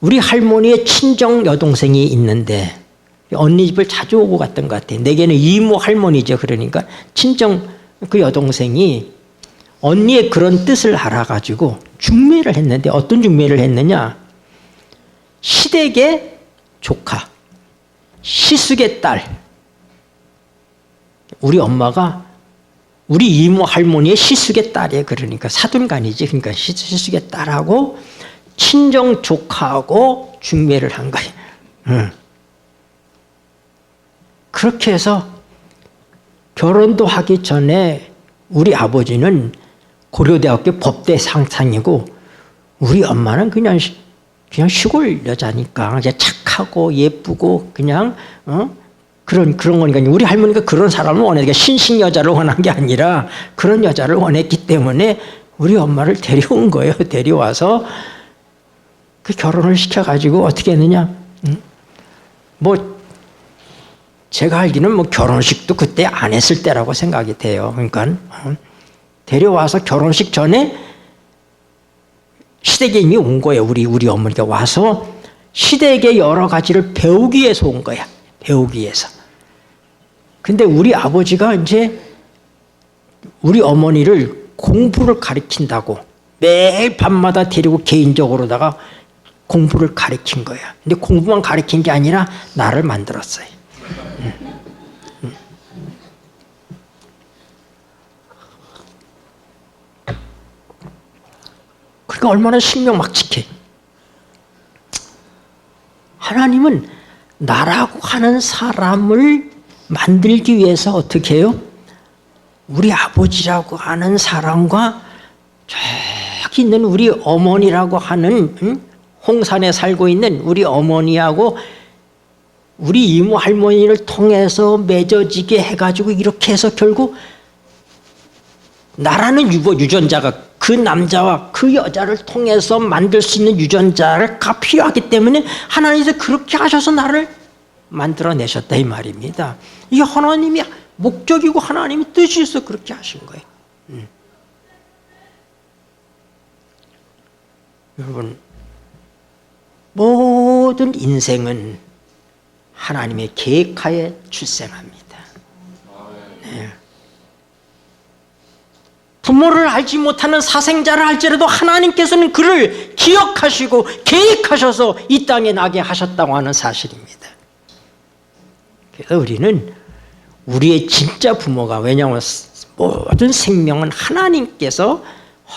[SPEAKER 1] 우리 할머니의 친정 여동생이 있는데 언니 집을 자주 오고 갔던 것 같아요. 내게는 이모 할머니죠. 그러니까 친정 그 여동생이 언니의 그런 뜻을 알아가지고 중매를 했는데 어떤 중매를 했느냐. 시댁의 조카, 시숙의 딸, 우리 엄마가 우리 이모 할머니의 시숙의 딸이에요. 그러니까 사돈간이지. 그러니까 시숙의 딸하고 친정 조카하고 중매를 한 거예요. 그렇게 해서 결혼도 하기 전에 우리 아버지는 고려대학교 법대 상상이고 우리 엄마는 그냥 시골 여자니까 이제 착하고 예쁘고 그냥 그런 거니까 우리 할머니가 그런 사람을 원했으니까 신식 여자를 원한 게 아니라 그런 여자를 원했기 때문에 우리 엄마를 데려온 거예요. 데려와서 그 결혼을 시켜가지고 어떻게 했느냐? 뭐 제가 알기는 뭐 결혼식도 그때 안 했을 때라고 생각이 돼요. 그러니까 데려와서 결혼식 전에 시댁에 이미 온 거예요. 우리 어머니가 와서 시댁의 여러 가지를 배우기 위해서 온 거야. 배우기 위해서. 근데 우리 아버지가 이제 우리 어머니를 공부를 가르친다고 매일 밤마다 데리고 개인적으로다가 공부를 가르친 거야. 근데 공부만 가르친 게 아니라 나를 만들었어요. 그러니까 얼마나 신명막측해. 하나님은 나라고 하는 사람을 만들기 위해서 어떻게 해요? 우리 아버지라고 하는 사람과 저기 있는 우리 어머니라고 하는 홍산에 살고 있는 우리 어머니하고 우리 이모 할머니를 통해서 맺어지게 해가지고 이렇게 해서 결국 나라는 유전자가 그 남자와 그 여자를 통해서 만들 수 있는 유전자가 필요하기 때문에 하나님께서 그렇게 하셔서 나를 만들어내셨다 이 말입니다. 이게 하나님이 목적이고 하나님이 뜻이어서 그렇게 하신 거예요. 여러분, 모든 인생은 하나님의 계획하에 출생합니다. 네. 부모를 알지 못하는 사생자를 할지라도 하나님께서는 그를 기억하시고 계획하셔서 이 땅에 나게 하셨다고 하는 사실입니다. 그래서 우리는 우리의 진짜 부모가, 왜냐하면 모든 생명은 하나님께서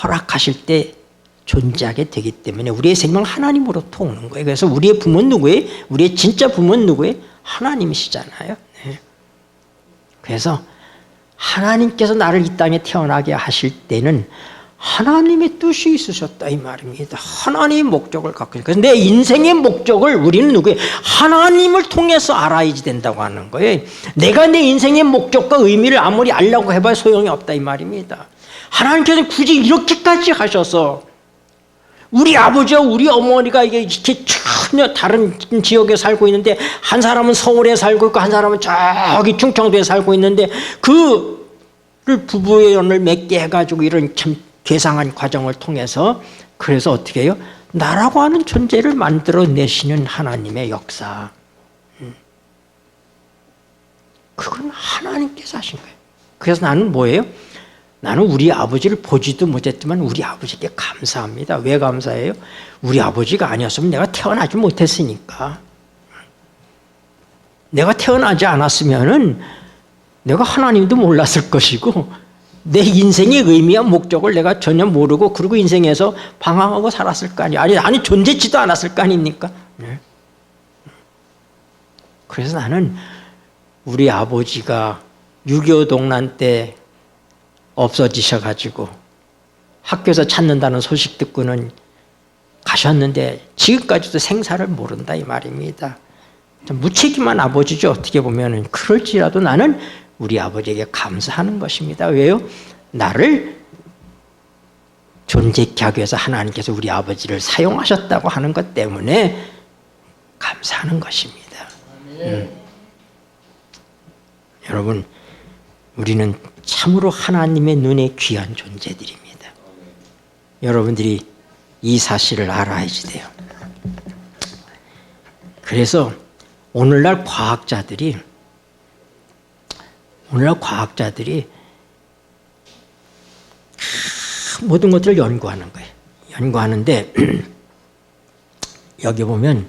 [SPEAKER 1] 허락하실 때 존재하게 되기 때문에 우리의 생명은 하나님으로부터 오는 거예요. 그래서 우리의 부모는 누구예요? 우리의 진짜 부모는 누구예요? 하나님이시잖아요. 네. 그래서 하나님께서 나를 이 땅에 태어나게 하실 때는 하나님의 뜻이 있으셨다 이 말입니다. 하나님의 목적을 갖고 있는 거예요. 내 인생의 목적을 우리는 누구예요? 하나님을 통해서 알아야지 된다고 하는 거예요. 내가 내 인생의 목적과 의미를 아무리 알려고 해봐야 소용이 없다 이 말입니다. 하나님께서는 굳이 이렇게까지 하셔서 우리 아버지와 우리 어머니가 이렇게 전혀 다른 지역에 살고 있는데 한 사람은 서울에 살고 있고 한 사람은 저기 충청도에 살고 있는데 그를 부부의 연을 맺게 해가지고 이런 참 괴상한 과정을 통해서 그래서 어떻게 해요? 나라고 하는 존재를 만들어내시는 하나님의 역사. 그건 하나님께서 하신 거예요. 그래서 나는 뭐예요? 나는 우리 아버지를 보지도 못했지만 우리 아버지께 감사합니다. 왜 감사해요? 우리 아버지가 아니었으면 내가 태어나지 못했으니까. 내가 태어나지 않았으면은 내가 하나님도 몰랐을 것이고 내 인생의 의미와 목적을 내가 전혀 모르고 그리고 인생에서 방황하고 살았을 거 아니에요. 아니 존재치도 않았을 거 아닙니까? 그래서 나는 우리 아버지가 6.25 동란 때 없어지셔가지고 학교에서 찾는다는 소식 듣고는 가셨는데 지금까지도 생사를 모른다 이 말입니다. 무책임한 아버지죠. 어떻게 보면은. 그럴지라도 나는 우리 아버지에게 감사하는 것입니다. 왜요? 나를 존재케 하기 위해서 하나님께서 우리 아버지를 사용하셨다고 하는 것 때문에 감사하는 것입니다. 여러분, 우리는 참으로 하나님의 눈에 귀한 존재들입니다. 여러분들이 이 사실을 알아야지 돼요. 그래서 오늘날 과학자들이 모든 것들을 연구하는 거예요. 연구하는데 여기 보면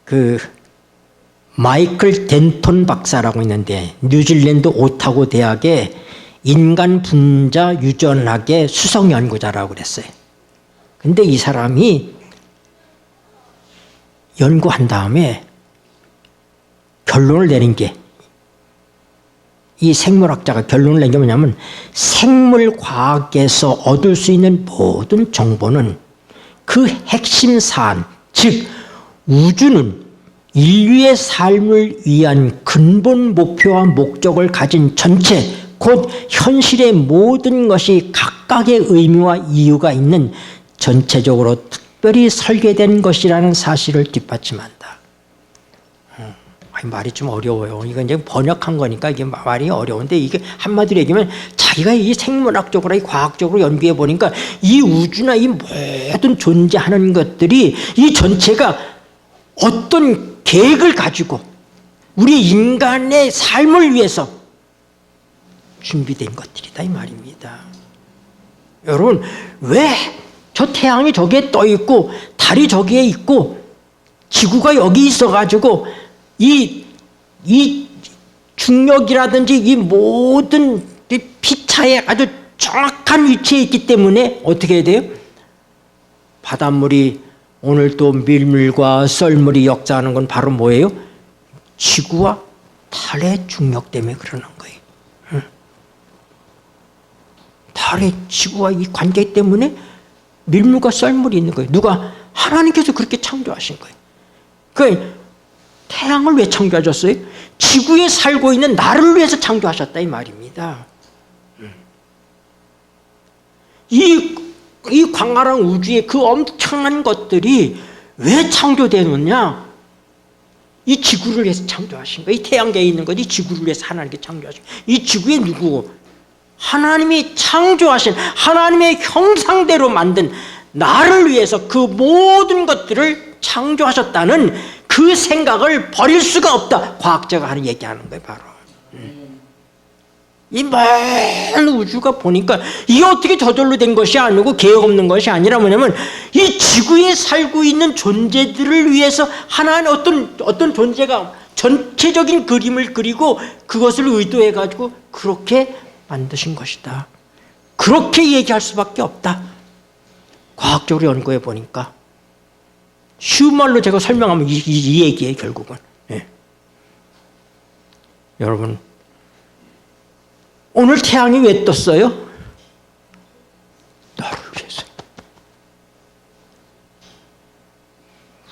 [SPEAKER 1] 그 마이클 덴톤 박사라고 있는데 뉴질랜드 오타고 대학의 인간 분자 유전학의 수석 연구자라고 그랬어요. 근데 이 사람이 연구한 다음에 결론을 내린 게, 이 생물학자가 결론을 낸 게 뭐냐면 생물과학에서 얻을 수 있는 모든 정보는 그 핵심 사안, 즉 우주는 인류의 삶을 위한 근본 목표와 목적을 가진 전체, 곧 현실의 모든 것이 각각의 의미와 이유가 있는 전체적으로 특별히 설계된 것이라는 사실을 뒷받침한다. 말이 좀 어려워요. 이건 이제 번역한 거니까 이게 말이 어려운데, 이게 한마디로 얘기하면 자기가 이 생물학적으로, 이 과학적으로 연구해 보니까 이 우주나 이 모든 존재하는 것들이 이 전체가 어떤 계획을 가지고 우리 인간의 삶을 위해서 준비된 것들이다 이 말입니다. 여러분, 왜 저 태양이 저기에 떠 있고 달이 저기에 있고 지구가 여기 있어가지고 이 중력이라든지 이 모든 피차에 아주 정확한 위치에 있기 때문에 어떻게 해야 돼요? 바닷물이 오늘 또 밀물과 썰물이 역사하는 건 바로 뭐예요? 지구와 달의 중력 때문에 그러는 거예요. 달의 지구와 이 관계 때문에 밀물과 썰물이 있는 거예요. 누가? 하나님께서 그렇게 창조하신 거예요. 그러니까 태양을 왜 창조하셨어요? 지구에 살고 있는 나를 위해서 창조하셨다 이 말입니다. 이 광활한 우주의 그 엄청난 것들이 왜 창조되느냐? 이 지구를 위해서 창조하신 거예요. 이 태양계에 있는 것, 이 지구를 위해서 하나님께 창조하신 거예요. 이 지구에 누구? 하나님이 창조하신 하나님의 형상대로 만든 나를 위해서 그 모든 것들을 창조하셨다는 그 생각을 버릴 수가 없다. 과학자가 하는 얘기하는 거예요, 바로. 이 먼 우주가 보니까 이게 어떻게 저절로 된 것이 아니고 계획 없는 것이 아니라 뭐냐면 이 지구에 살고 있는 존재들을 위해서 하나님 어떤 존재가 전체적인 그림을 그리고 그것을 의도해 가지고 그렇게 만드신 것이다. 그렇게 얘기할 수밖에 없다. 과학적으로 연구해 보니까 쉬운 말로 제가 설명하면 이 얘기예요, 결국은. 네. 여러분, 오늘 태양이 왜 떴어요? 나를 위해서.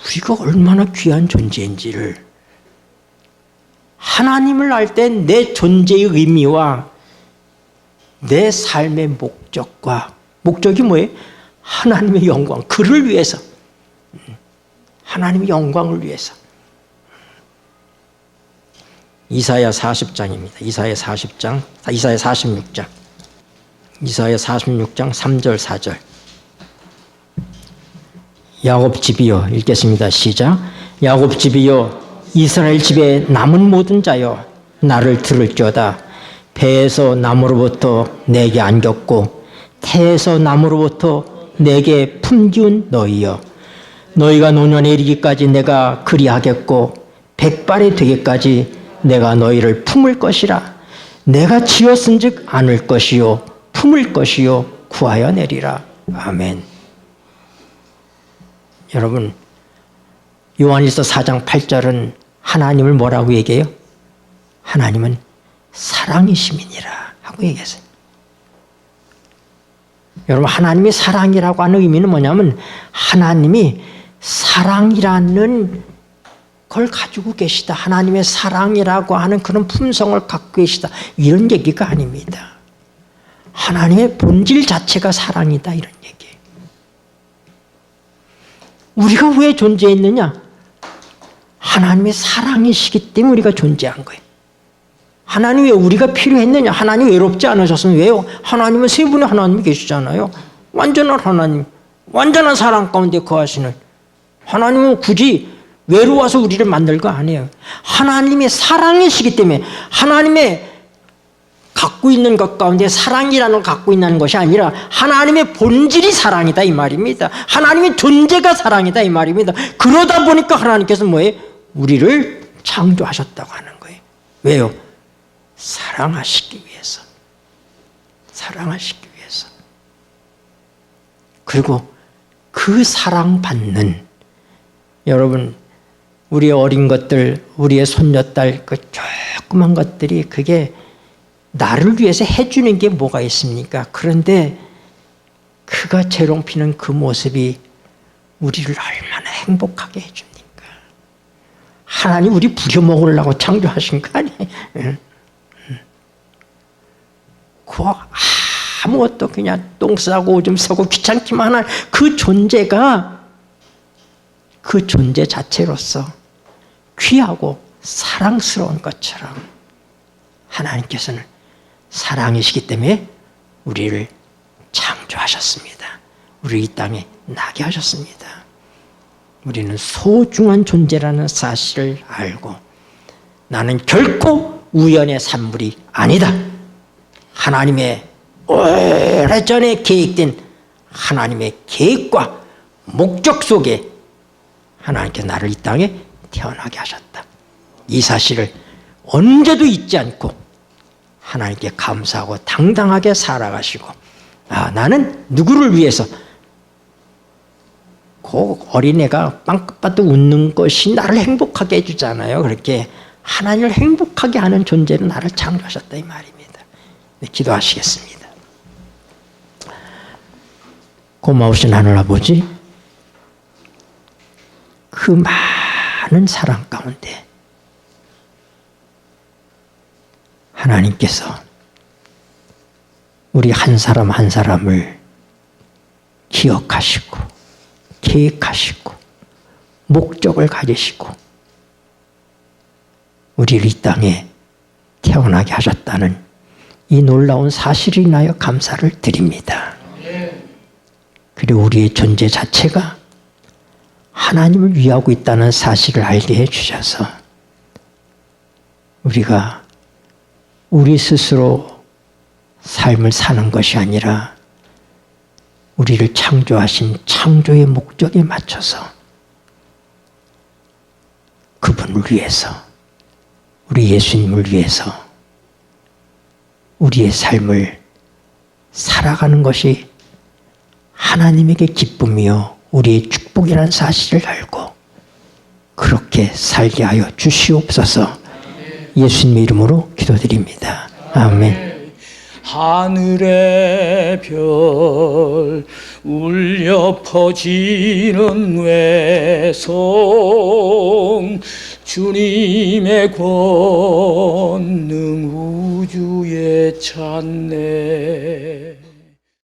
[SPEAKER 1] 우리가 얼마나 귀한 존재인지를 하나님을 알 때 내 존재의 의미와 내 삶의 목적과 목적이 뭐예요? 하나님의 영광, 그를 위해서, 하나님의 영광을 위해서. 이사야 40장입니다. 이사야 40장, 이사야 46장. 이사야 46장 3절 4절. 야곱 집이여, 읽겠습니다. 시작. 야곱 집이여, 이스라엘 집에 남은 모든 자여, 나를 들을지어다. 배에서 나무로부터 내게 안겼고 태에서 나무로부터 내게 품기운 너희여, 너희가 노년에 이르기까지 내가 그리하겠고 백발이 되기까지 내가 너희를 품을 것이라. 내가 지었은즉 안을 것이요 품을 것이요 구하여 내리라. 아멘. 여러분, 요한일서 4장 8절은 하나님을 뭐라고 얘기해요? 하나님은 사랑이심이니라 하고 얘기했어요. 여러분, 하나님이 사랑이라고 하는 의미는 뭐냐면 하나님이 사랑이라는 걸 가지고 계시다. 하나님의 사랑이라고 하는 그런 품성을 갖고 계시다. 이런 얘기가 아닙니다. 하나님의 본질 자체가 사랑이다. 이런 얘기예요. 우리가 왜 존재했느냐? 하나님의 사랑이시기 때문에 우리가 존재한 거예요. 하나님 왜 우리가 필요했느냐? 하나님 외롭지 않으셨으면 왜요? 하나님은 세 분의 하나님이 계시잖아요. 완전한 하나님, 완전한 사랑 가운데 거하시는 하나님은 굳이 외로워서 우리를 만들 거 아니에요. 하나님의 사랑이시기 때문에 하나님의 갖고 있는 것 가운데 사랑이라는 걸 갖고 있는 것이 아니라 하나님의 본질이 사랑이다 이 말입니다. 하나님의 존재가 사랑이다 이 말입니다. 그러다 보니까 하나님께서 뭐예요? 우리를 창조하셨다고 하는 거예요. 왜요? 사랑하시기 위해서. 사랑하시기 위해서. 그리고 그 사랑받는, 여러분, 우리의 어린 것들, 우리의 손녀딸, 그 조그만 것들이 그게 나를 위해서 해주는 게 뭐가 있습니까? 그런데 그가 재롱피는 그 모습이 우리를 얼마나 행복하게 해줍니까? 하나님 우리 부려먹으려고 창조하신 거 아니에요? 그 아무것도 그냥 똥 싸고 오줌 싸고 귀찮기만 한 그 존재가 그 존재 자체로서 귀하고 사랑스러운 것처럼 하나님께서는 사랑이시기 때문에 우리를 창조하셨습니다. 우리 이 땅에 나게 하셨습니다. 우리는 소중한 존재라는 사실을 알고 나는 결코 우연의 산물이 아니다. 하나님의 오래전에 계획된 하나님의 계획과 목적 속에 하나님께서 나를 이 땅에 태어나게 하셨다. 이 사실을 언제도 잊지 않고 하나님께 감사하고 당당하게 살아가시고, 나는 누구를 위해서, 그 어린애가 빵긋빵긋 웃는 것이 나를 행복하게 해주잖아요. 그렇게 하나님을 행복하게 하는 존재로 나를 창조하셨다 이 말입니다. 네, 기도하시겠습니다. 고마우신 하늘아버지, 그 많은 사랑 가운데 하나님께서 우리 한 사람 한 사람을 기억하시고 계획하시고 목적을 가지시고 우리를 이 땅에 태어나게 하셨다는 이 놀라운 사실을 인하여 감사를 드립니다. 그리고 우리의 존재 자체가 하나님을 위하고 있다는 사실을 알게 해주셔서 우리가 우리 스스로 삶을 사는 것이 아니라 우리를 창조하신 창조의 목적에 맞춰서 그분을 위해서, 우리 예수님을 위해서 우리의 삶을 살아가는 것이 하나님에게 기쁨이요 우리의 축복이라는 사실을 알고 그렇게 살게 하여 주시옵소서. 예수님의 이름으로 기도드립니다. 아멘.
[SPEAKER 2] 하늘의 별 울려 퍼지는 외성, 주님의 권능 우주에 찬네.